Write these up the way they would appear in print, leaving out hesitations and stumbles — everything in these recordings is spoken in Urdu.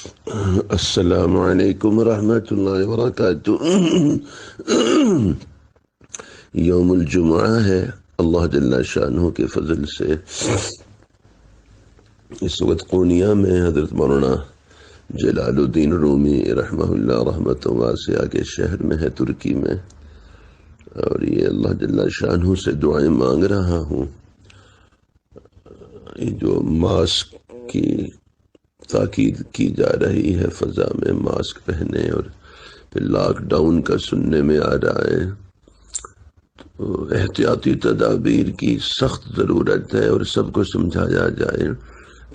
السلام علیکم ورحمۃ اللہ وبرکاتہ۔ یوم الجمعہ ہے۔ اللہ جل شانہ کے فضل سے اس وقت قونیہ میں حضرت مولانا جلال الدین رومی رحمہ اللہ رحمۃ واسعہ کے شہر میں ہے، ترکی میں، اور یہ اللہ جل شانہ سے دعائیں مانگ رہا ہوں۔ یہ جو ماسک کی تاکید کی جا رہی ہے فضا میں، ماسک پہنے، اور پھر لاک ڈاؤن کا سننے میں آ رہا ہے، تو احتیاطی تدابیر کی سخت ضرورت ہے، اور سب کو سمجھایا جائے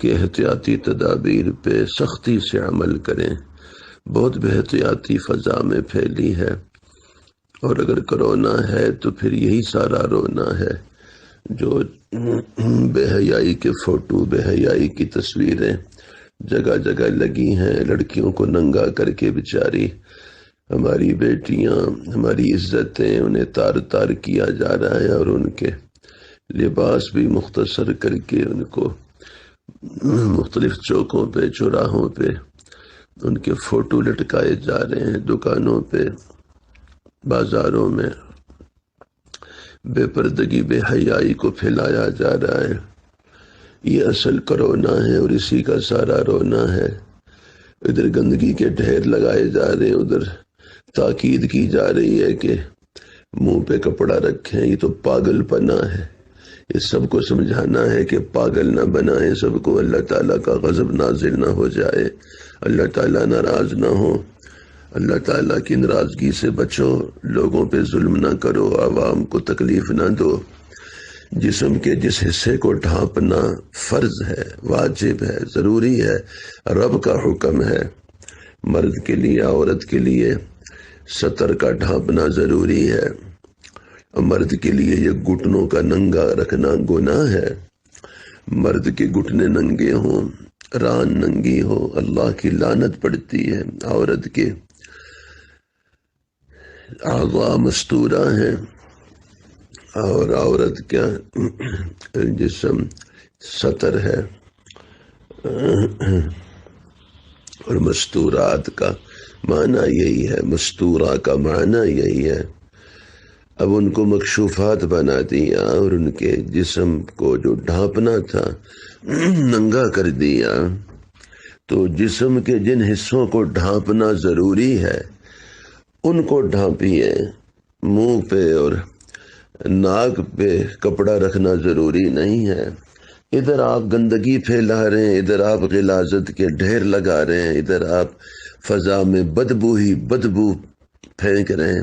کہ احتیاطی تدابیر پہ سختی سے عمل کریں۔ بہت بے احتیاطی فضا میں پھیلی ہے، اور اگر کرونا ہے تو پھر یہی سارا رونا ہے۔ جو بے حیائی کے فوٹو، بے حیائی کی تصویریں جگہ جگہ لگی ہیں، لڑکیوں کو ننگا کر کے بیچاری ہماری بیٹیاں، ہماری عزتیں، انہیں تار تار کیا جا رہا ہے، اور ان کے لباس بھی مختصر کر کے ان کو مختلف چوکوں پہ، چوراہوں پہ ان کے فوٹو لٹکائے جا رہے ہیں، دکانوں پہ، بازاروں میں بے پردگی، بے حیائی کو پھیلایا جا رہا ہے۔ یہ اصل کرونا ہے، اور اسی کا سارا رونا ہے۔ ادھر گندگی کے ڈھیر لگائے جا رہے ہیں، ادھر تاکید کی جا رہی ہے کہ منہ پہ کپڑا رکھیں۔ یہ تو پاگل پنا ہے۔ یہ سب کو سمجھانا ہے کہ پاگل نہ بنائیں سب کو، اللہ تعالیٰ کا غضب نازل نہ ہو جائے، اللہ تعالیٰ ناراض نہ ہو، اللہ تعالیٰ کی ناراضگی سے بچو، لوگوں پہ ظلم نہ کرو، عوام کو تکلیف نہ دو۔ جسم کے جس حصے کو ڈھانپنا فرض ہے، واجب ہے، ضروری ہے، رب کا حکم ہے۔ مرد کے لیے، عورت کے لیے سطر کا ڈھانپنا ضروری ہے، مرد کے لیے یہ گھٹنوں کا ننگا رکھنا گناہ ہے۔ مرد کے گھٹنے ننگے ہوں، ران ننگی ہو، اللہ کی لعنت پڑتی ہے۔ عورت کے اعضاء مستورہ ہیں، اور عورت کا جسم سطر ہے، اور مستورات کا معنی یہی ہے، مستورہ کا معنی یہی ہے۔ اب ان کو مکشوفات بنا دیا، اور ان کے جسم کو جو ڈھانپنا تھا ننگا کر دیا۔ تو جسم کے جن حصوں کو ڈھانپنا ضروری ہے ان کو ڈھانپیے۔ منہ پہ اور ناک پہ کپڑا رکھنا ضروری نہیں ہے۔ ادھر آپ گندگی پھیلا رہے ہیں، ادھر آپ غلاظت کے ڈھیر لگا رہے ہیں، ادھر آپ فضا میں بدبو ہی بدبو پھینک رہے ہیں،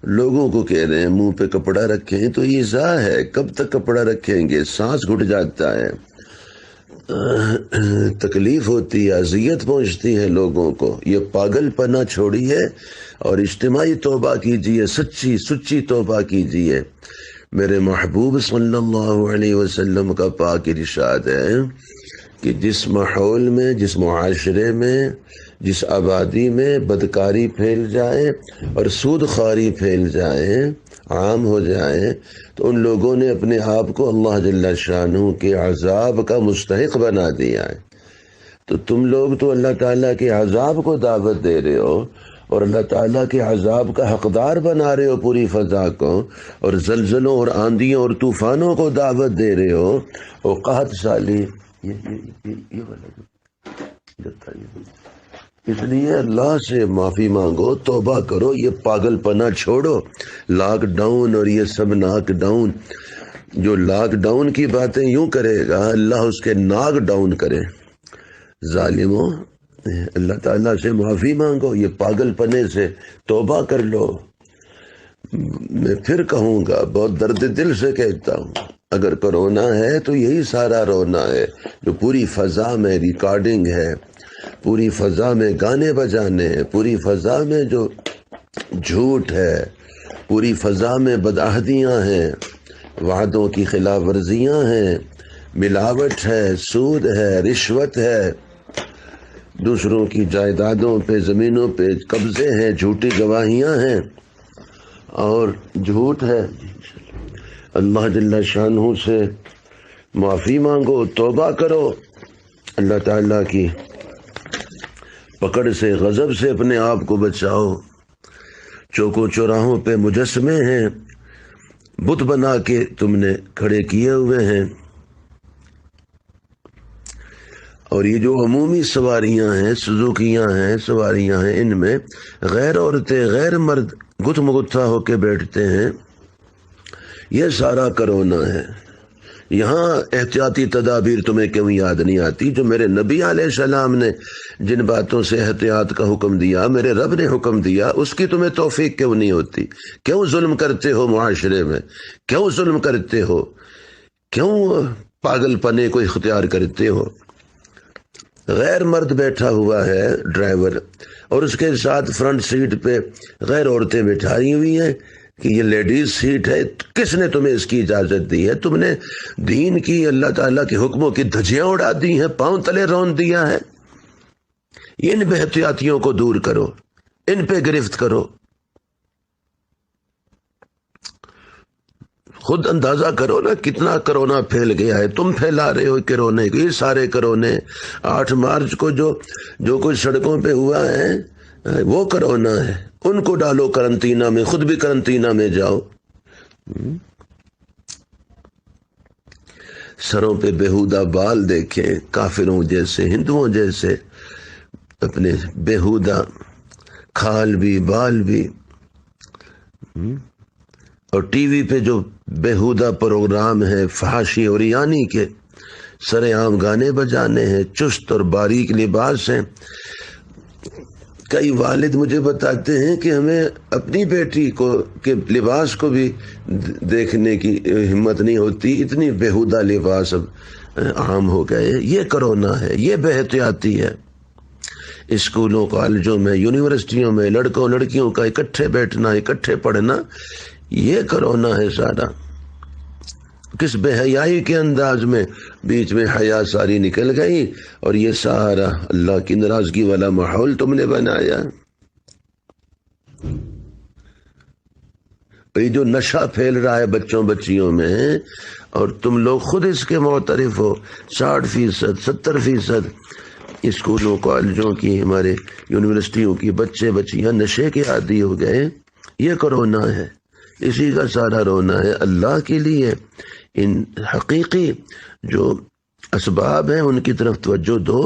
لوگوں کو کہہ رہے ہیں منہ پہ کپڑا رکھیں۔ تو یہ ایذا ہے، کب تک کپڑا رکھیں گے؟ سانس گھٹ جاتا ہے، تکلیف ہوتی ہے، اذیت پہنچتی ہے لوگوں کو۔ یہ پاگل پنا چھوڑیے اور اجتماعی توبہ کیجیے، سچی توبہ کیجیے۔ میرے محبوب صلی اللہ علیہ وسلم کا پاک ارشاد ہے کہ جس ماحول میں، جس معاشرے میں، جس آبادی میں بدکاری پھیل جائے اور سود خواری پھیل جائے، عام ہو جائے، تو ان لوگوں نے اپنے آپ کو اللہ جل شانہ کے عذاب کا مستحق بنا دیا ہے۔ تو تم لوگ تو اللہ تعالیٰ کے عذاب کو دعوت دے رہے ہو، اور اللہ تعالیٰ کے عذاب کا حقدار بنا رہے ہو پوری فضا کو، اور زلزلوں اور آندھیوں اور طوفانوں کو دعوت دے رہے ہو، اور قحط سالی یہ والا۔ اس لیے اللہ سے معافی مانگو، توبہ کرو، یہ پاگل پنا چھوڑو۔ لاک ڈاؤن اور یہ سب ناک ڈاؤن، جو لاک ڈاؤن کی باتیں یوں کرے گا اللہ اس کے ناک ڈاؤن کرے۔ ظالموں، اللہ تعالیٰ سے معافی مانگو، یہ پاگل پنے سے توبہ کر لو۔ میں پھر کہوں گا، بہت درد دل سے کہتا ہوں، اگر کرونا ہے تو یہی سارا رونا ہے جو پوری فضا میں ریکارڈنگ ہے، پوری فضا میں گانے بجانے ہیں، پوری فضا میں جو جھوٹ ہے، پوری فضا میں بدعہدیاں ہیں، وعدوں کی خلاف ورزیاں ہیں، ملاوٹ ہے، سود ہے، رشوت ہے، دوسروں کی جائیدادوں پہ، زمینوں پہ قبضے ہیں، جھوٹی گواہیاں ہیں، اور جھوٹ ہے۔ اللہ جل شانہ سے معافی مانگو، توبہ کرو، اللہ تعالیٰ کی پکڑ سے غضب سے اپنے آپ کو بچاؤ۔ چوکوں چوراہوں پہ مجسمے ہیں، بت بنا کے تم نے کھڑے کیے ہوئے ہیں، اور یہ جو عمومی سواریاں ہیں، سزوکیاں ہیں، سواریاں ہیں، ان میں غیر عورتیں غیر مرد گتھ مگتھا ہو کے بیٹھتے ہیں۔ یہ سارا کرونا ہے۔ یہاں احتیاطی تدابیر تمہیں کیوں یاد نہیں آتی؟ جو میرے نبی علیہ السلام نے جن باتوں سے احتیاط کا حکم دیا، میرے رب نے حکم دیا، اس کی تمہیں توفیق کیوں نہیں ہوتی؟ کیوں ظلم کرتے ہو معاشرے میں؟ کیوں ظلم کرتے ہو؟ کیوں پاگل پنے کو اختیار کرتے ہو؟ غیر مرد بیٹھا ہوا ہے ڈرائیور، اور اس کے ساتھ فرنٹ سیٹ پہ غیر عورتیں بٹھائی ہوئی ہیں کہ یہ لیڈیز سیٹ ہے۔ کس نے تمہیں اس کی اجازت دی ہے؟ تم نے دین کی، اللہ تعالیٰ کے حکموں کی دھجیاں اڑا دی ہیں، پاؤں تلے رون دیا ہے۔ ان بے احتیاطیوں کو دور کرو، ان پہ گرفت کرو۔ خود اندازہ کرو نا کتنا کرونا پھیل گیا ہے۔ تم پھیلا رہے ہو کرونے کو، یہ سارے کرونے 8 مارچ کو جو کچھ سڑکوں پہ ہوا ہے وہ کرونا ہے۔ ان کو ڈالو کرنٹینہ میں، خود بھی کرنٹینہ میں جاؤ۔ سروں پہ بےہودہ بال دیکھیں، کافروں جیسے، ہندوؤں جیسے، اپنے بےہودہ کھال بھی بال بھی، اور ٹی وی پہ جو بےہودہ پروگرام ہے فحاشی اور یعنی کے، سر عام گانے بجانے ہیں، چست اور باریک لباس ہیں۔ کئی والد مجھے بتاتے ہیں کہ ہمیں اپنی بیٹی کو کے لباس کو بھی دیکھنے کی ہمت نہیں ہوتی، اتنی بےہودہ لباس اب عام ہو گئے۔ یہ کرونا ہے، یہ بے احتیاطی ہے۔ اسکولوں کالجوں میں، یونیورسٹیوں میں لڑکوں لڑکیوں کا اکٹھے بیٹھنا، اکٹھے پڑھنا، یہ کرونا ہے سارا۔ کس بے حیائی کے انداز میں بیچ میں حیا ساری نکل گئی، اور یہ سارا اللہ کی ناراضگی والا ماحول تم نے بنایا۔ یہ جو نشہ پھیل رہا ہے بچوں بچیوں میں، اور تم لوگ خود اس کے معترف ہو، 60%، 70% اسکولوں کالجوں کی، ہمارے یونیورسٹیوں کی بچے بچیاں نشے کے عادی ہو گئے۔ یہ کرونا ہے، اسی کا سارا رونا ہے۔ اللہ کے لیے ان حقیقی جو اسباب ہیں ان کی طرف توجہ دو،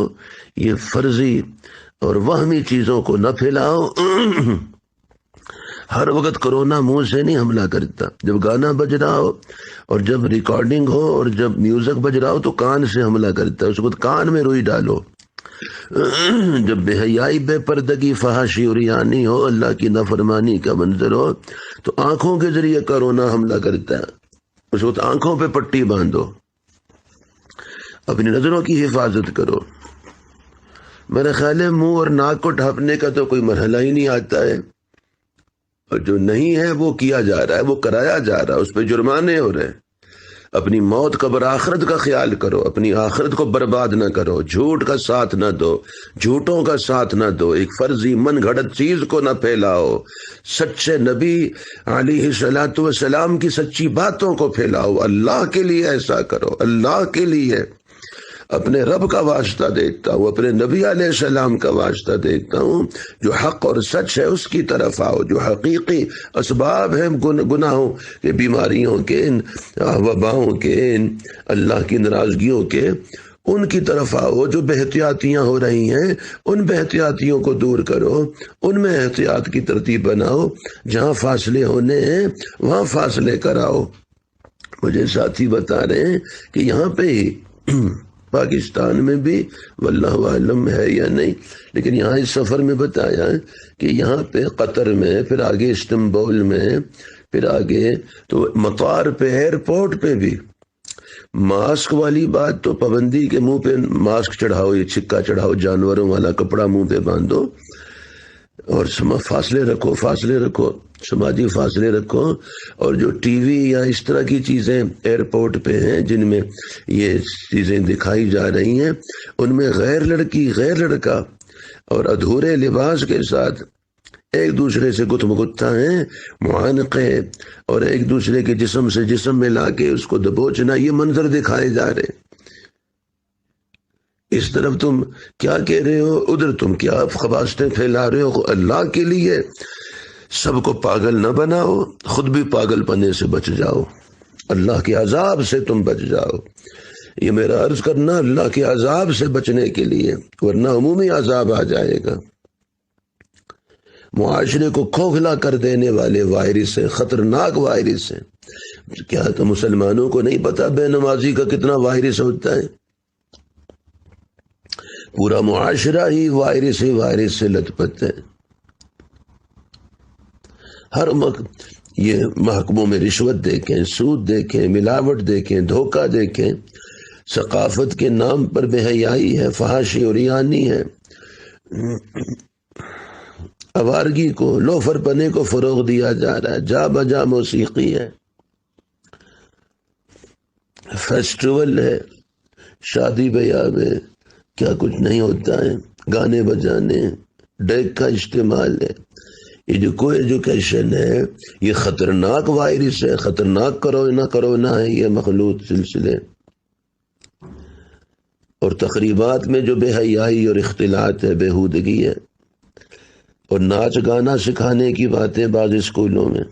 یہ فرضی اور وہمی چیزوں کو نہ پھیلاؤ۔ ہر وقت کرونا منہ سے نہیں حملہ کرتا۔ جب گانا بج رہا ہو اور جب ریکارڈنگ ہو اور جب میوزک بج رہا ہو تو کان سے حملہ کرتا ہے، اس وقت کان میں روئی ڈالو۔ جب بے حیائی، بے پردگی، فحاشی اور یعنی ہو، اللہ کی نافرمانی کا منظر ہو، تو آنکھوں کے ذریعے کرونا حملہ کرتا ہے۔ اس وقت آنکھوں پہ پٹی باندھو، اپنی نظروں کی حفاظت کرو۔ میرا خیال ہے منہ اور ناک کو ڈھانپنے کا تو کوئی مرحلہ ہی نہیں آتا ہے، اور جو نہیں ہے وہ کیا جا رہا ہے، وہ کرایا جا رہا ہے، اس پہ جرمانے ہو رہے ہیں۔ اپنی موت قبر آخرت کا خیال کرو، اپنی آخرت کو برباد نہ کرو، جھوٹ کا ساتھ نہ دو، جھوٹوں کا ساتھ نہ دو، ایک فرضی من گھڑت چیز کو نہ پھیلاؤ، سچے نبی علیہ الصلوۃ والسلام کی سچی باتوں کو پھیلاؤ۔ اللہ کے لیے ایسا کرو، اللہ کے لیے اپنے رب کا واسطہ دیتا ہوں، اپنے نبی علیہ السلام کا واسطہ دیتا ہوں، جو حق اور سچ ہے اس کی طرف آؤ، جو حقیقی اسباب ہیں گناہوں کے، بیماریوں کے، ان وباؤں کے، ان اللہ کی ناراضگیوں کے، ان کی طرف آؤ۔ جو بے احتیاطیاں ہو رہی ہیں ان بے احتیاطیوں کو دور کرو، ان میں احتیاط کی ترتیب بناؤ، جہاں فاصلے ہونے ہیں وہاں فاصلے کراؤ۔ مجھے ساتھی بتا رہے ہیں کہ یہاں پہ ہی پاکستان میں بھی واللہ عالم ہے یا نہیں، لیکن یہاں اس سفر میں بتایا ہے کہ یہاں پہ قطر میں، پھر آگے استنبول میں، پھر آگے تو مطار پہ، ایئرپورٹ پہ بھی ماسک والی بات تو پابندی کے، منہ پہ ماسک چڑھاؤ، یہ چھکا چڑھاؤ، جانوروں والا کپڑا منہ پہ باندھو، اور فاصلے رکھو، فاصلے رکھو، سماجی فاصلے رکھو۔ اور جو ٹی وی یا اس طرح کی چیزیں ایئرپورٹ پہ ہیں جن میں یہ چیزیں دکھائی جا رہی ہیں، ان میں غیر لڑکی غیر لڑکا اور ادھورے لباس کے ساتھ ایک دوسرے سے گتھ مگتھا ہیں، معانقے، اور ایک دوسرے کے جسم سے جسم ملا کے اس کو دبوچنا، یہ منظر دکھائے جا رہے۔ اس طرف تم کیا کہہ رہے ہو، ادھر تم کیا خباستیں پھیلا رہے ہو۔ اللہ کے لیے سب کو پاگل نہ بناؤ، خود بھی پاگل پنے سے بچ جاؤ، اللہ کے عذاب سے تم بچ جاؤ۔ یہ میرا عرض کرنا اللہ کے عذاب سے بچنے کے لیے، ورنہ عمومی عذاب آ جائے گا۔ معاشرے کو کھوکھلا کر دینے والے وائرس ہے، خطرناک وائرس ہے۔ کیا تو مسلمانوں کو نہیں پتا بے نمازی کا کتنا وائرس ہوتا ہے؟ پورا معاشرہ ہی وائرس سے لت پت ہے۔ ہر یہ محکموں میں رشوت دیکھیں، سود دیکھیں، ملاوٹ دیکھیں، دھوکہ دیکھیں، ثقافت کے نام پر بے حیائی ہے، فحاشی اور ریانی ہے، آوارگی کو، لوفر پنے کو فروغ دیا جا رہا ہے، جا بجا موسیقی ہے، فیسٹیول ہے، شادی بیاہ میں کیا کچھ نہیں ہوتا ہے، گانے بجانے، ڈیک کا استعمال ہے۔ یہ جو کو ایجوکیشن ہے یہ خطرناک وائرس ہے، خطرناک کرونا ہے یہ مخلوط سلسلے۔ اور تقریبات میں جو بے حیائی اور اختلاط ہے، بےہودگی ہے، اور ناچ گانا سکھانے کی باتیں بعض اسکولوں میں،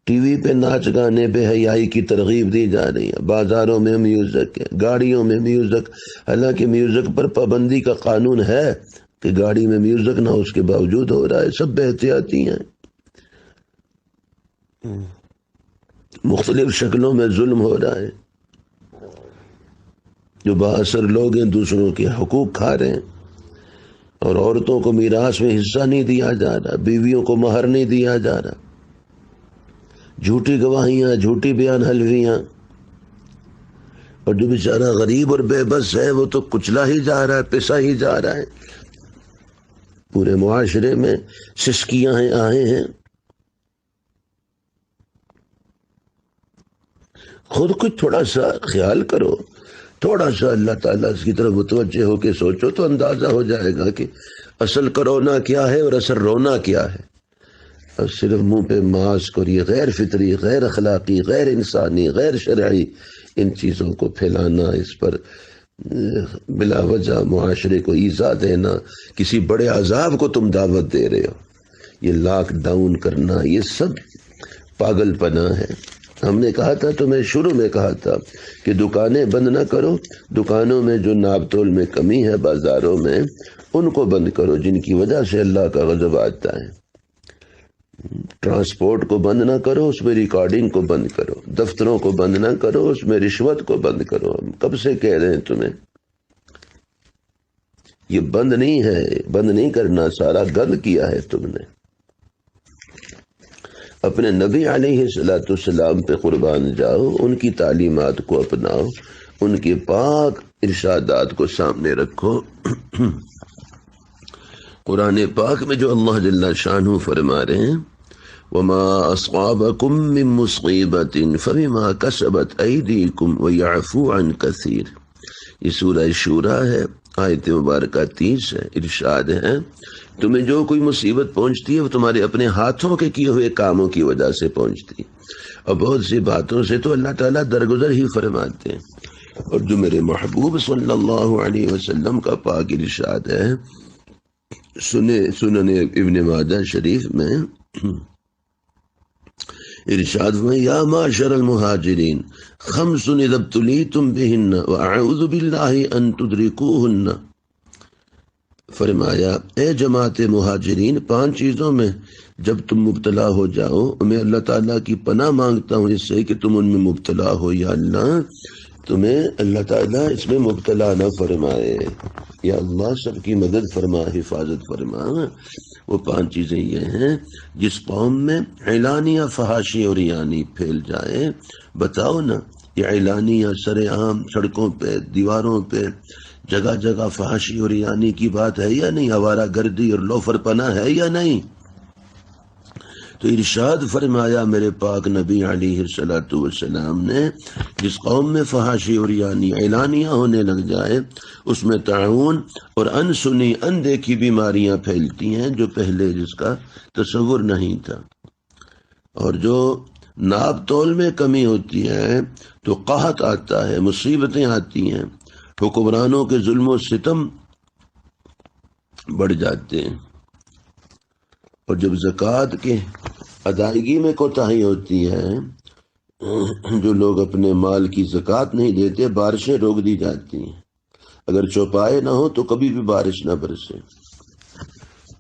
ٹی وی پہ ناچ گانے بے حیائی کی ترغیب دی جا رہی ہے، بازاروں میں میوزک ہے، گاڑیوں میں میوزک، حالانکہ میوزک پر پابندی کا قانون ہے کہ گاڑی میں میوزک نہ، اس کے باوجود ہو رہا ہے، سب بے احتیاطی ہیں۔ مختلف شکلوں میں ظلم ہو رہا ہے، جو بااثر لوگ ہیں دوسروں کے حقوق کھا رہے ہیں، اور عورتوں کو میراث میں حصہ نہیں دیا جا رہا، بیویوں کو مہر نہیں دیا جا رہا، جھوٹی گواہیاں، جھوٹی بیان حلفیاں، اور جو بیچارہ غریب اور بے بس ہے وہ تو کچلا ہی جا رہا ہے، پسا ہی جا رہا ہے۔ پورے معاشرے میں سسکیاں ہیں، آہیں ہیں۔ خود کچھ تھوڑا سا خیال کرو، تھوڑا سا اللہ تعالیٰ کی طرف متوجہ ہو کے سوچو تو اندازہ ہو جائے گا کہ اصل کرونا کیا ہے اور اصل رونا کیا ہے۔ اور صرف منہ پہ ماسک اور یہ غیر فطری، غیر اخلاقی، غیر انسانی، غیر شرعی ان چیزوں کو پھیلانا، اس پر بلا وجہ معاشرے کو ایذا دینا، کسی بڑے عذاب کو تم دعوت دے رہے ہو، یہ لاک ڈاؤن کرنا، یہ سب پاگل پنا ہے۔ ہم نے کہا تھا، تمہیں شروع میں کہا تھا کہ دکانیں بند نہ کرو، دکانوں میں جو ناپ تول میں کمی ہے بازاروں میں ان کو بند کرو جن کی وجہ سے اللہ کا غضب آتا ہے۔ ٹرانسپورٹ کو بند نہ کرو، اس میں ریکارڈنگ کو بند کرو، دفتروں کو بند نہ کرو، اس میں رشوت کو بند کرو۔ ہم کب سے کہہ رہے ہیں تمہیں، یہ بند نہیں ہے، بند نہیں کرنا، سارا گند کیا ہے تم نے۔ اپنے نبی علیہ السلام پہ قربان جاؤ، ان کی تعلیمات کو اپناؤ، ان کے پاک ارشادات کو سامنے رکھو۔ قرآن پاک میں جو اللہ جل شانہ فرما رہے ہیں، وما اصابکم من مصیبت فبما کسبت ایدیکم ویعفو عن کثیر، یہ سورہ شورى ہے، آیت مبارکہ 30 ہے۔ ارشاد ہے تمہیں جو کوئی مصیبت پہنچتی ہے وہ تمہارے اپنے ہاتھوں کے کیے ہوئے کاموں کی وجہ سے پہنچتی ہے، اور بہت سی باتوں سے تو اللہ تعالیٰ درگزر ہی فرماتے ہیں۔ اور جو میرے محبوب صلی اللہ علیہ وسلم کا پاک ارشاد ہے، سنن ابن ماجہ شریف میں ارشاد میں، یا معاشر المہاجرین خمس اذا ابتلیتم بہن واعوذ باللہ ان تدرکوہن، فرمایا اے جماعت مہاجرین، 5 چیزوں میں جب تم مبتلا ہو جاؤ، میں اللہ تعالیٰ کی پناہ مانگتا ہوں اس سے کہ تم ان میں مبتلا ہو، یا اللہ تمہیں اللہ تعالیٰ اس میں مبتلا نہ فرمائے، یا اللہ سب کی مدد فرما، حفاظت فرما۔ وہ 5 چیزیں یہ ہیں، جس قوم میں اعلانیہ فحاشی اور ریانی پھیل جائے، بتاؤ نا، یہ اعلانیہ سر عام سڑکوں پہ، دیواروں پہ، جگہ جگہ فحاشی اور ریانی کی بات ہے یا نہیں، آوارہ گردی اور لوفر پنا ہے یا نہیں؟ تو ارشاد فرمایا میرے پاک نبی علیہ السلام نے، جس قوم میں فحاشی اور ریانی اعلانیہ ہونے لگ جائے، اس میں طاعون اور انسنی اندیکھی بیماریاں پھیلتی ہیں جو پہلے جس کا تصور نہیں تھا، اور جو ناپ تول میں کمی ہوتی ہے تو قحط آتا ہے، مصیبتیں آتی ہیں، حکمرانوں کے ظلم و ستم بڑھ جاتے ہیں، اور جب زکوٰۃ کے ادائیگی میں کوتاہی ہوتی ہے، جو لوگ اپنے مال کی زکوٰۃ نہیں دیتے، بارشیں روک دی جاتی ہیں، اگر چوپائے نہ ہو تو کبھی بھی بارش نہ برسے،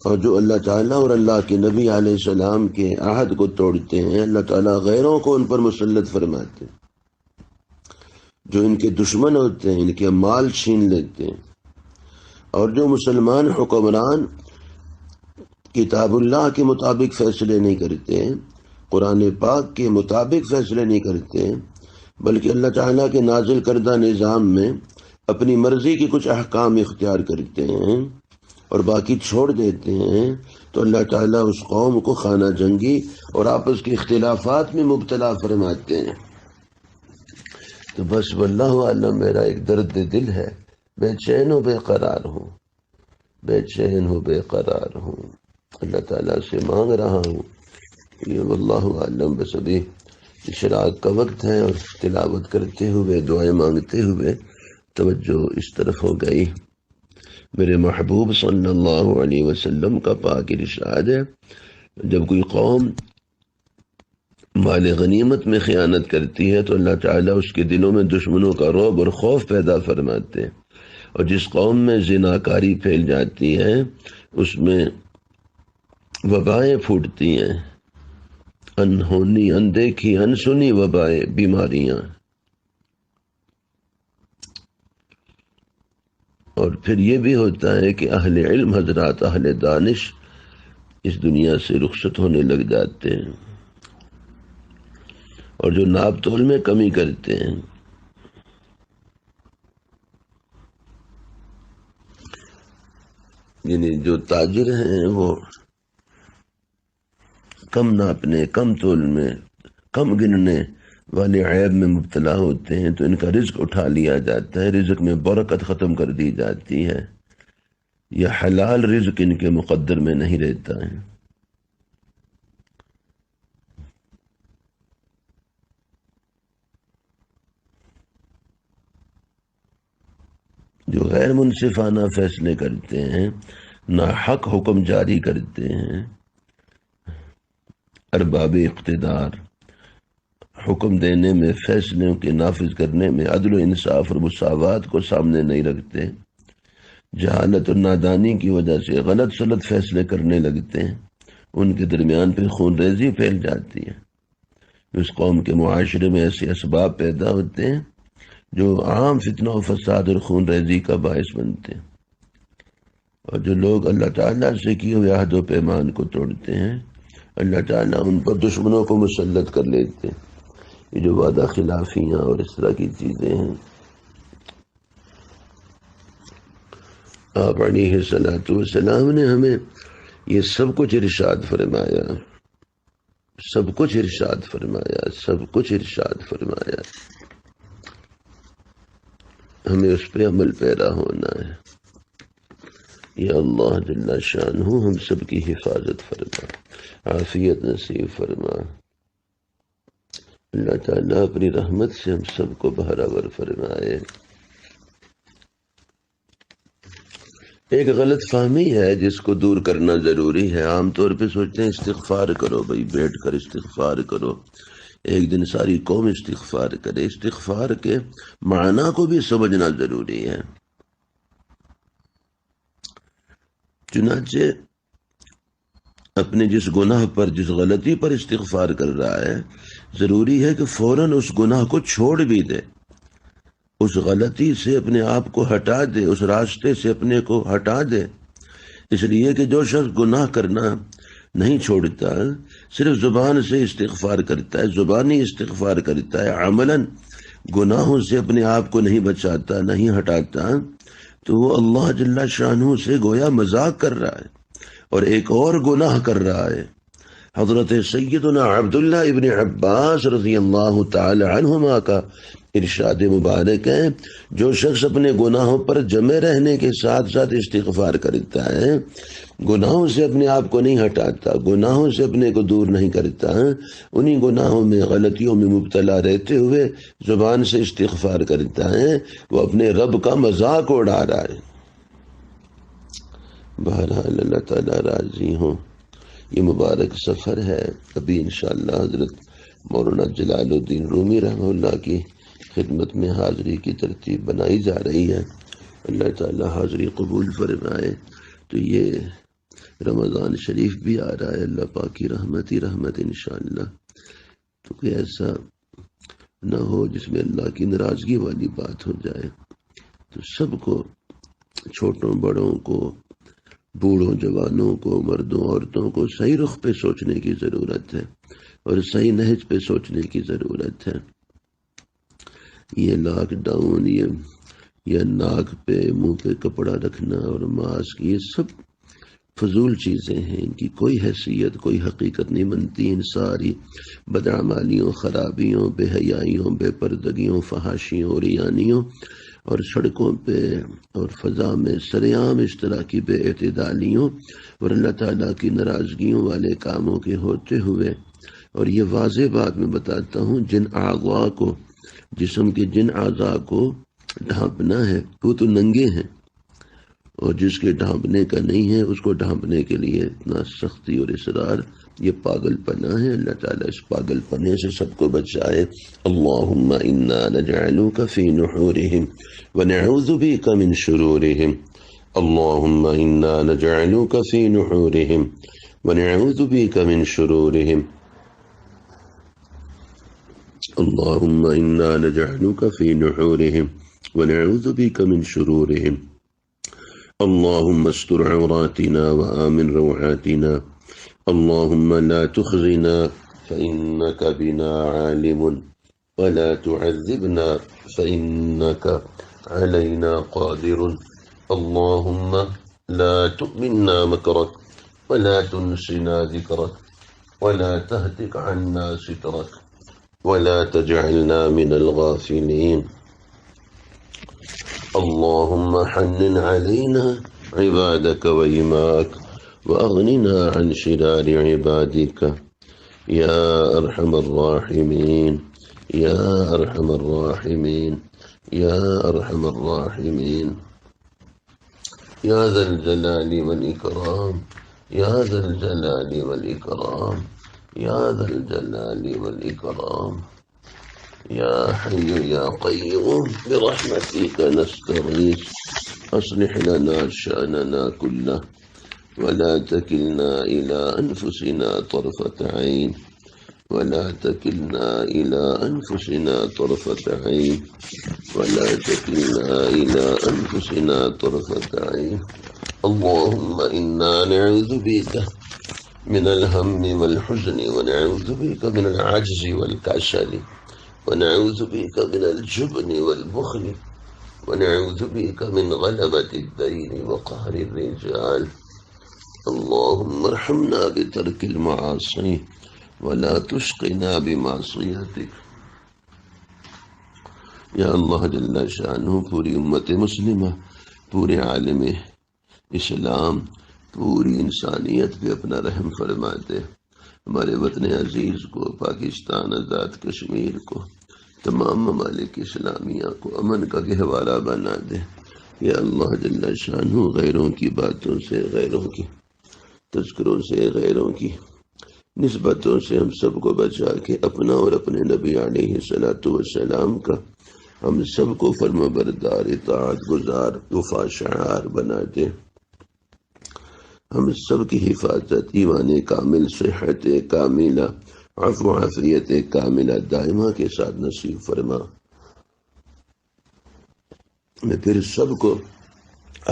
اور جو اللہ تعالیٰ اور اللہ کے نبی علیہ السلام کے عہد کو توڑتے ہیں، اللہ تعالیٰ غیروں کو ان پر مسلط فرماتے ہیں، جو ان کے دشمن ہوتے ہیں، ان کے مال چھین لیتے ہیں، اور جو مسلمان حکمران کتاب اللہ کے مطابق فیصلے نہیں کرتے، قرآن پاک کے مطابق فیصلے نہیں کرتے، بلکہ اللہ تعالیٰ کے نازل کردہ نظام میں اپنی مرضی کی کچھ احکام اختیار کرتے ہیں اور باقی چھوڑ دیتے ہیں، تو اللہ تعالیٰ اس قوم کو خانہ جنگی اور آپس کے اختلافات میں مبتلا فرماتے ہیں۔ تو بس واللہ عالم میرا ایک درد دل ہے، بے چین و بے قرار ہوں، بے چین و بے قرار ہوں، اللہ تعالیٰ سے مانگ رہا ہوں یہ واللہ عالم۔ بس ابھی اشراق کا وقت ہے اور تلاوت کرتے ہوئے دعائیں مانگتے ہوئے توجہ اس طرف ہو گئی۔ میرے محبوب صلی اللہ علیہ وسلم کا پاک ارشاد ہے، جب کوئی قوم مال غنیمت میں خیانت کرتی ہے تو اللہ تعالیٰ اس کے دلوں میں دشمنوں کا رعب اور خوف پیدا فرماتے ہیں، اور جس قوم میں زناکاری پھیل جاتی ہے اس میں وبائیں پھوٹتی ہیں، انہونی، اندیکھی، انسنی وبائیں، بیماریاں، اور پھر یہ بھی ہوتا ہے کہ اہل علم حضرات، اہل دانش اس دنیا سے رخصت ہونے لگ جاتے ہیں، اور جو ناپ تول میں کمی کرتے ہیں، یعنی جو تاجر ہیں وہ کم ناپنے، کم تول میں، کم گننے والے عیب میں مبتلا ہوتے ہیں، تو ان کا رزق اٹھا لیا جاتا ہے، رزق میں برکت ختم کر دی جاتی ہے، یہ حلال رزق ان کے مقدر میں نہیں رہتا ہے۔ جو غیر منصفانہ فیصلے کرتے ہیں، ناحق حکم جاری کرتے ہیں، ارباب اقتدار حکم دینے میں، فیصلوں کے نافذ کرنے میں عدل و انصاف اور مساوات کو سامنے نہیں رکھتے، جہالت اور نادانی کی وجہ سے غلط سلط فیصلے کرنے لگتے ہیں، ان کے درمیان پھر خون ریزی پھیل جاتی ہے۔ اس قوم کے معاشرے میں ایسے اسباب پیدا ہوتے ہیں جو عام فتنہ و فساد اور خون ریزی کا باعث بنتے ہیں، اور جو لوگ اللہ تعالیٰ سے کیے ہوئے عہد و پیمان کو توڑتے ہیں، اللہ تعالیٰ ان پر دشمنوں کو مسلط کر لیتے ہیں۔ یہ جو وعدہ خلافیاں اور اس طرح کی چیزیں ہیں، آپ علیہ الصلوۃ والسلام نے ہمیں یہ سب کچھ ارشاد فرمایا، سب کچھ ارشاد فرمایا، سب کچھ ارشاد فرمایا، ہمیں اس پہ عمل پیرا ہونا ہے۔ یا اللہ جل شانہ ہم سب کی حفاظت فرما، عافیت نصیب فرما، اللہ تعالیٰ اپنی رحمت سے ہم سب کو بہراور فرمائے۔ ایک غلط فہمی ہے جس کو دور کرنا ضروری ہے۔ عام طور پہ سوچتے ہیں استغفار کرو بھائی، بیٹھ کر استغفار کرو، ایک دن ساری قوم استغفار کرے۔ استغفار کے معنی کو بھی سمجھنا ضروری ہے۔ چنانچہ اپنے جس گناہ پر، جس غلطی پر استغفار کر رہا ہے، ضروری ہے کہ فوراً اس گناہ کو چھوڑ بھی دے، اس غلطی سے اپنے آپ کو ہٹا دے، اس راستے سے اپنے کو ہٹا دے۔ اس لیے کہ جو شخص گناہ کرنا نہیں چھوڑتا، صرف زبان سے استغفار کرتا ہے، زبانی استغفار کرتا ہے، عملاً گناہوں سے اپنے آپ کو نہیں بچاتا، نہیں ہٹاتا، تو وہ اللہ جل شانہ سے گویا مذاق کر رہا ہے اور ایک اور گناہ کر رہا ہے۔ حضرت سیدنا عبداللہ ابن عباس رضی اللہ تعالی عنہما کا ارشاد مبارک ہے، جو شخص اپنے گناہوں پر جمے رہنے کے ساتھ ساتھ استغفار کرتا ہے، گناہوں سے اپنے آپ کو نہیں ہٹاتا، گناہوں سے اپنے کو دور نہیں کرتا، انہی گناہوں میں غلطیوں میں مبتلا رہتے ہوئے زبان سے استغفار کرتا ہے، وہ اپنے رب کا مذاق اڑا رہا ہے۔ بہرحال اللہ تعالیٰ راضی ہوں۔ یہ مبارک سفر ہے، ابھی انشاءاللہ حضرت مولانا جلال الدین رومی رحمہ اللہ کی خدمت میں حاضری کی ترتیب بنائی جا رہی ہے، اللہ تعالیٰ حاضری قبول فرمائے۔ تو یہ رمضان شریف بھی آ رہا ہے، اللہ پاک کی رحمت ہی رحمت انشاءاللہ۔ تو کوئی ایسا نہ ہو جس میں اللہ کی ناراضگی والی بات ہو جائے، تو سب کو، چھوٹوں بڑوں کو، بوڑھوں جوانوں کو، مردوں عورتوں کو صحیح رخ پہ سوچنے کی ضرورت ہے اور صحیح نہج پہ سوچنے کی ضرورت ہے۔ یہ لاک ڈاؤن، یہ ناک پہ منہ پہ کپڑا رکھنا اور ماسک، یہ سب فضول چیزیں ہیں، ان کی کوئی حیثیت کوئی حقیقت نہیں بنتی۔ ان ساری بدعمالیوں، خرابیوں، بے حیائیوں، بے پردگیوں، فحاشیوں، ریانیوں اور سڑکوں پہ اور فضا میں سرعام اس طرح کی بے اعتدالیوں اور اللہ تعالیٰ کی ناراضگیوں والے کاموں کے ہوتے ہوئے، اور یہ واضح بات میں بتاتا ہوں، جن اعضاء کو، جسم کے جن اعضاء کو ڈھانپنا ہے وہ تو ننگے ہیں، اور جس کے ڈھانپنے کا نہیں ہے اس کو ڈھانپنے کے لیے اتنا سختی اور اصرار، یہ پاگل پنا ہے۔ اللہ تعالیٰ اس پاگل پنے سے سب کو بچائے۔ اللہم انا نجعلک فی نحورہم ونعوذ بک من شرورہم، اللہم انا نجعلک فی نحورہم ونعوذ بک من شرورہم، اللہم انا نجعلک فی نحورہم ونعوذ بک من شرورہم، اللہم استر عوراتنا وآمن روعاتنا، اللہم لا تخزنا فإنک بنا عالم ولا تعذبنا فإنک علینا قادر، اللہم لا تؤمنا مکرک ولا تنسنا ذکرک ولا تہتک عنا سترک ولا تجعلنا من الغافلین، اللہم حنن علینا عبادک وإماک وأغننا عن شرار عبادک یا ارحم الراحمین یا ارحم الراحمین یا ارحم الراحمین، یا ذا الجلال والإکرام یا ذا الجلال والإکرام یا ذا الجلال والإکرام، یا حی یا قیوم برحمتک نستغیث اصلح لنا شأننا كله ولا تكلنا إلى أنفسنا طرفة عين ولا تكلنا إلى أنفسنا طرفة عين ولا تكلنا إلى أنفسنا طرفة عين، اللهم إنا نعوذ بك من الهم والحزن ونعوذ بك من العجز والكسل ونعوذ بك من الجبن والبخل ونعوذ بك من غلبة الدين وقهر الرجال، اللهم ارحمنا بترك المعاصي ولا تشقنا بمعصيتك۔ یا اللہ جل شانہ پوری امت مسلمہ، پورے عالم اسلام، پوری انسانیت پہ اپنا رحم فرما دے، ہمارے وطن عزیز کو، پاکستان آزاد کشمیر کو، تمام ممالک اسلامیہ کو امن کا گہوارہ بنا دے۔ یا اللہ جل شانہ غیروں کی باتوں سے، غیروں کی تذکروں سے، غیروں کی نسبتوں سے ہم سب کو بچا کے اپنا اور اپنے نبی علیہ الصلوۃ والسلام کا ہم سب کو فرما بردار، اطاعت گزار، وفا شعار بنا دے، ہم سب کی حفاظت، ایمان کامل، صحت کاملہ، عفو عافیت کاملہ دائمہ کے ساتھ نصیب فرما۔ میں پھر سب کو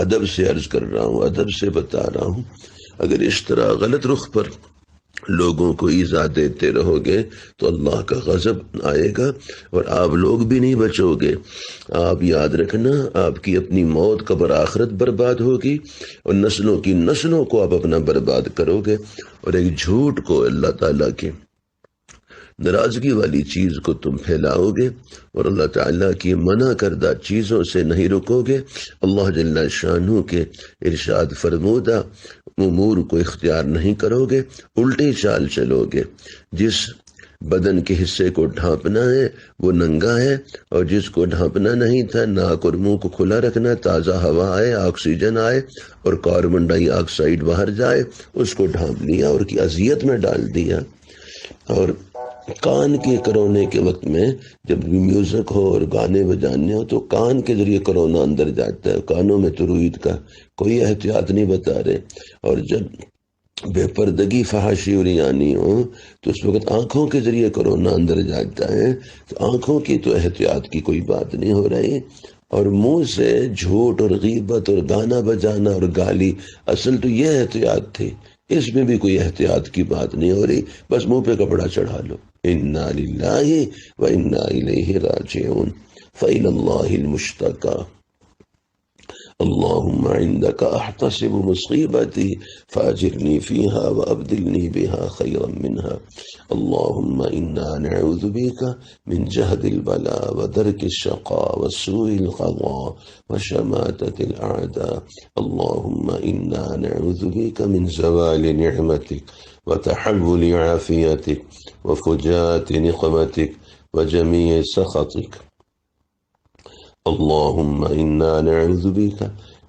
ادب سے عرض کر رہا ہوں، ادب سے بتا رہا ہوں، اگر اس طرح غلط رخ پر لوگوں کو ایذا دیتے رہو گے تو اللہ کا غضب آئے گا اور آپ لوگ بھی نہیں بچو گے۔ آپ یاد رکھنا، آپ کی اپنی موت قبر آخرت برباد ہوگی اور نسلوں کی نسلوں کو آپ اپنا برباد کرو گے، اور ایک جھوٹ کو اللہ تعالیٰ کے ناراضگی والی چیز کو تم پھیلاؤ گے اور اللہ تعالیٰ کی منع کردہ چیزوں سے نہیں رکو گے۔ اللہ جل شانہ کے ارشاد فرمودہ امور کو اختیار نہیں کرو گے، الٹی چال چلو گے۔ جس بدن کے حصے کو ڈھانپنا ہے وہ ننگا ہے، اور جس کو ڈھانپنا نہیں تھا، ناک اور منہ کو کھلا رکھنا، تازہ ہوا آئے، آکسیجن آئے اور کاربن ڈائی آکسائڈ باہر جائے، اس کو ڈھانپ لیا اور کی اذیت میں ڈال دیا۔ اور کان کے کرونے کے وقت میں جب بھی میوزک ہو اور گانے بجانے ہو تو کان کے ذریعے کرونا اندر جاتا ہے، کانوں میں تروید کا کوئی احتیاط نہیں بتا رہے۔ اور جب بے پردگی فحاشی اور یعنی ہو تو اس وقت آنکھوں کے ذریعے کرونا اندر جاتا ہے، تو آنکھوں کی تو احتیاط کی کوئی بات نہیں ہو رہی، اور منہ سے جھوٹ اور غیبت اور گانا بجانا اور گالی، اصل تو یہ احتیاط تھی، اس میں بھی کوئی احتیاط کی بات نہیں ہو رہی، بس منہ پہ کپڑا چڑھا لو۔ انا للہ و انا الیہ راجعون، فإلی اللہ المشتقى، اللهم عندك احتسب مصيبتي فاجرني فيها وابدلني بها خيرا منها، اللهم انا نعوذ بك من جهد البلاء ودرك الشقاء وسوء القضاء وشماتة الاعداء، اللهم انا نعوذ بك من زوال نعمتك وتحول عافيتك وفجاءة نقمتك وجميع سخطك، اللهم إنا نعوذ بك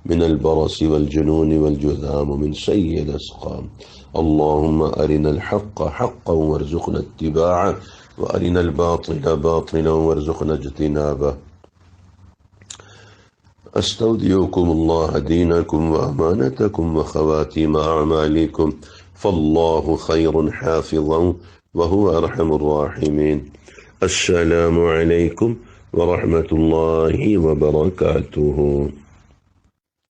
من البرص والجنون والجذام ومن سيء الأسقام، اللهم أرنا الحق حقا وارزقنا اتباعه وأرنا الباطل باطلا وارزقنا اجتنابه، أستودعكم الله دينكم وأمانتكم وخواتيم أعمالكم، فالله خير حافظا وهو أرحم الراحمين۔ السلام عليكم ورحمة الله وبركاته۔